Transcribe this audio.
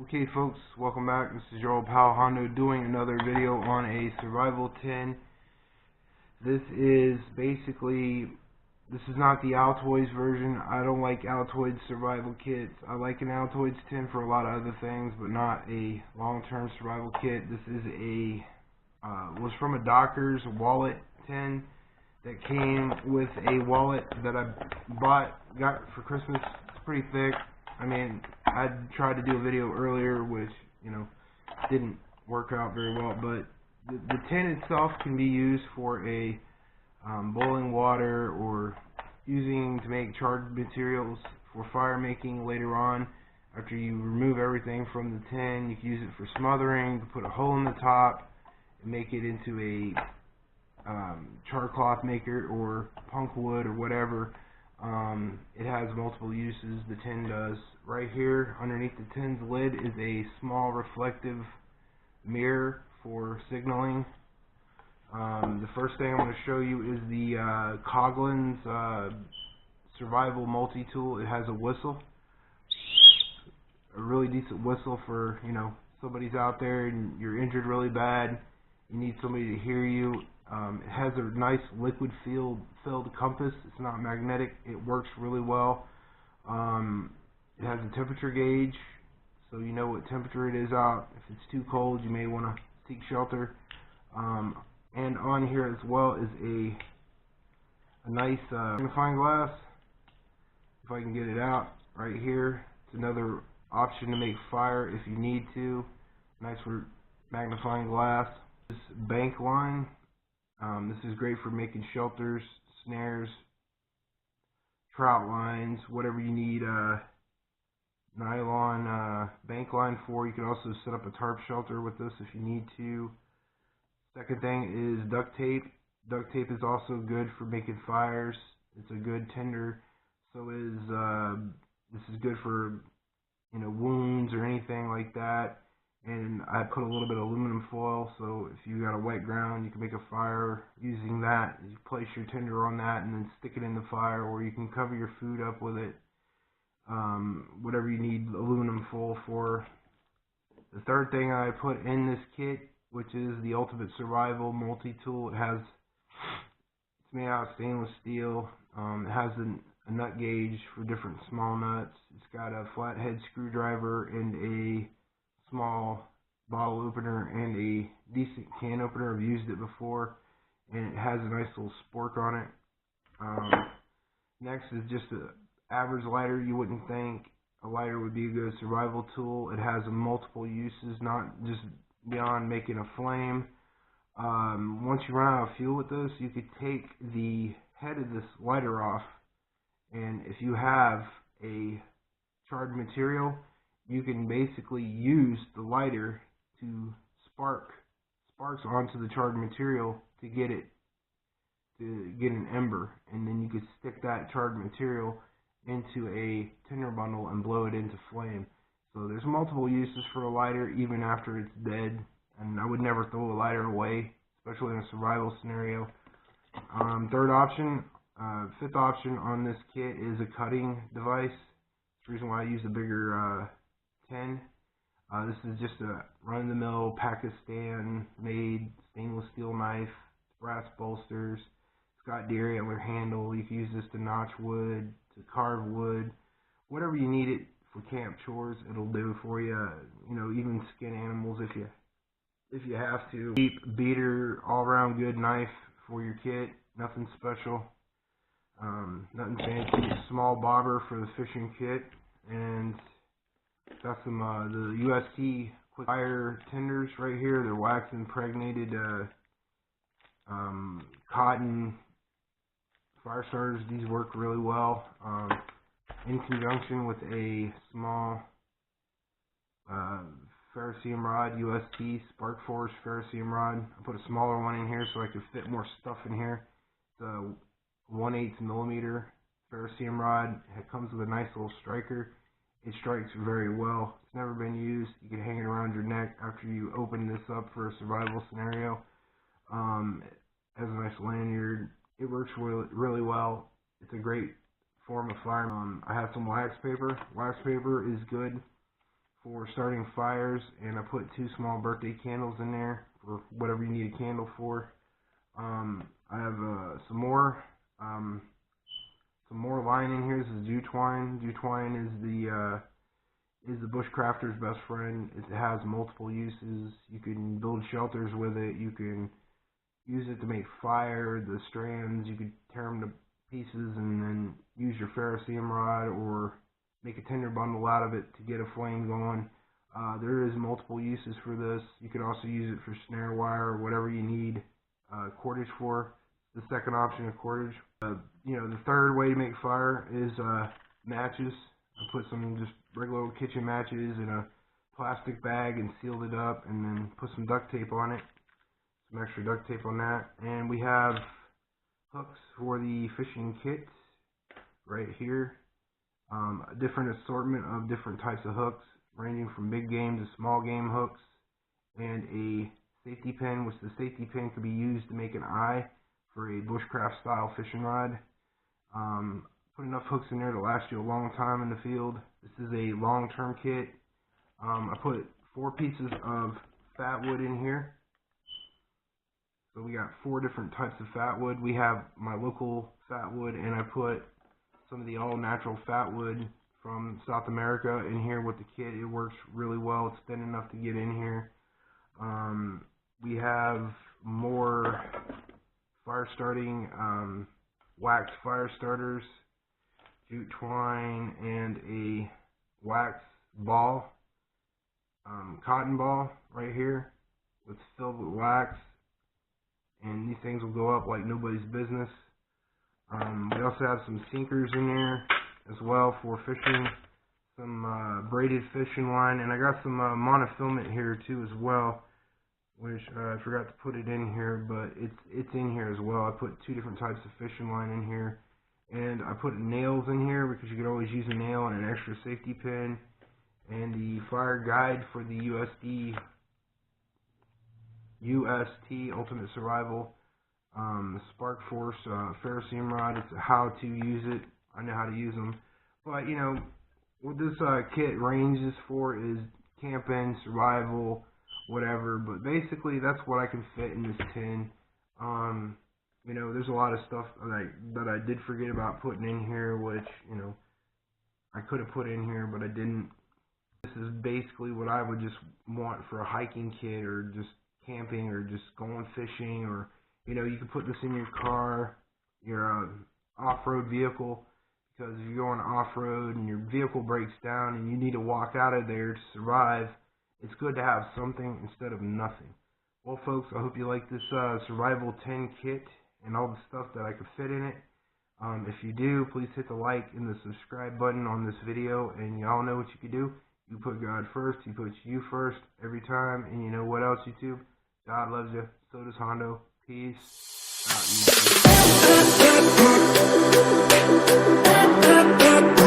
Okay folks, welcome back. This is your old pal Hondo doing another video on a survival tin. This is not the Altoids version. I don't like Altoids survival kits. I like an Altoids tin for a lot of other things, but not a long-term survival kit. This is was from a Docker's wallet tin that came with a wallet that I got for Christmas. It's pretty thick. I mean, I tried to do a video earlier which, didn't work out very well, but the tin itself can be used for a boiling water or using to make charred materials for fire making later on. After you remove everything from the tin, you can use it for smothering, to put a hole in the top and make it into a char cloth maker or punk wood or whatever. It has multiple uses, the tin does. Right here, underneath the tin's lid, is a small reflective mirror for signaling. The first thing I'm going to show you is the Coghlans survival multi-tool. It has a whistle, a really decent whistle for, somebody's out there and you're injured really bad, you need somebody to hear you. It has a nice liquid filled compass. It's not magnetic. It works really well. It has a temperature gauge, so you know what temperature it is out. If it's too cold, you may want to seek shelter. And on here as well is a nice magnifying glass. If I can get it out right here, it's another option to make fire if you need to. Nice for magnifying glass. This bank line. This is great for making shelters, snares, trout lines, whatever you need nylon bank line for. You can also set up a tarp shelter with this if you need to. Second thing is duct tape. Duct tape is also good for making fires. It's a good tinder. So this is good for wounds or anything like that. And I put a little bit of aluminum foil, so if you got a wet ground, you can make a fire using that. You place your tinder on that and then stick it in the fire, or you can cover your food up with it. Whatever you need aluminum foil for. The third thing I put in this kit, which is the Ultimate Survival Multi-Tool, it's made out of stainless steel. It has a nut gauge for different small nuts. It's got a flathead screwdriver and a small bottle opener and a decent can opener. I've used it before, and it has a nice little spork on it. Next is just an average lighter. You wouldn't think a lighter would be a good survival tool. It has multiple uses, not just beyond making a flame. Once you run out of fuel with this, you could take the head of this lighter off, and if you have a charred material, you can basically use the lighter to sparks onto the charred material to get an ember, and then you could stick that charred material into a tinder bundle and blow it into flame. So there's multiple uses for a lighter even after it's dead, and I would never throw a lighter away, especially in a survival scenario. Fifth option on this kit is a cutting device. That's the reason why I use a bigger tin. This is just a run-of-the-mill Pakistan-made stainless steel knife, brass bolsters. It's got deer antler handle. You can use this to notch wood, to carve wood, whatever you need it for camp chores. It'll do for you. Even skin animals if you have to. Deep beater, all-around good knife for your kit. Nothing special. Nothing fancy. Small bobber for the fishing kit, and got some the UST quick fire tinders right here. They're wax impregnated cotton fire starters. These work really well in conjunction with a small ferrocuim rod, UST Spark Force ferrocuim rod. I put a smaller one in here so I could fit more stuff in here. It's a 1/8 millimeter ferrocuim rod. It comes with a nice little striker. It strikes very well. It's never been used. You can hang it around your neck after you open this up for a survival scenario. It has a nice lanyard. It works really well. It's a great form of fire. I have some wax paper. Wax paper is good for starting fires, and I put 2 small birthday candles in there for whatever you need a candle for. I have some more line in here. This is jute twine. Jute twine is the bushcrafter's best friend. It has multiple uses. You can build shelters with it. You can use it to make fire. The strands, you could tear them to pieces and then use your ferrocuim rod or make a tinder bundle out of it to get a flame going. There is multiple uses for this. You could also use it for snare wire or whatever you need cordage for. The second option of cordage. The third way to make fire is matches. I put some just regular old kitchen matches in a plastic bag and sealed it up, and then put some duct tape on it. Some extra duct tape on that. And we have hooks for the fishing kit right here. A different assortment of different types of hooks, ranging from big game to small game hooks, and a safety pin, which the safety pin could be used to make an eye for a bushcraft style fishing rod. Put enough hooks in there to last you a long time in the field. This is a long-term kit. I put 4 pieces of fat wood in here. So we got 4 different types of fat wood. We have my local fat wood, and I put some of the all-natural fat wood from South America in here with the kit. It works really well. It's thin enough to get in here. We have more fire starting wax fire starters, jute twine, and a wax ball, cotton ball right here. It's filled with wax, and these things will go up like nobody's business. We also have some sinkers in there as well for fishing, some braided fishing line, and I got some monofilament here too as well, which I forgot to put it in here, but it's in here as well. I put 2 different types of fishing line in here, and I put nails in here because you could always use a nail and an extra safety pin, and the fire guide for the UST Ultimate Survival Spark Force ferrocuim rod. It's how to use it. I know how to use them, but what this kit ranges for is camping, survival, whatever. But basically, that's what I can fit in this tin. There's a lot of stuff that I did forget about putting in here, which I could have put in here, but I didn't. This is basically what I would just want for a hiking kit, or just camping, or just going fishing, or you can put this in your car, your off-road vehicle, because if you're going off-road and your vehicle breaks down and you need to walk out of there to survive, it's good to have something instead of nothing. Well, folks, I hope you like this survival 10 kit and all the stuff that I could fit in it. If you do, please hit the like and the subscribe button on this video, and y'all know what you can do. You put God first, He puts you first every time, and you know what else, YouTube? God loves you, so does Hondo. Peace out, YouTube.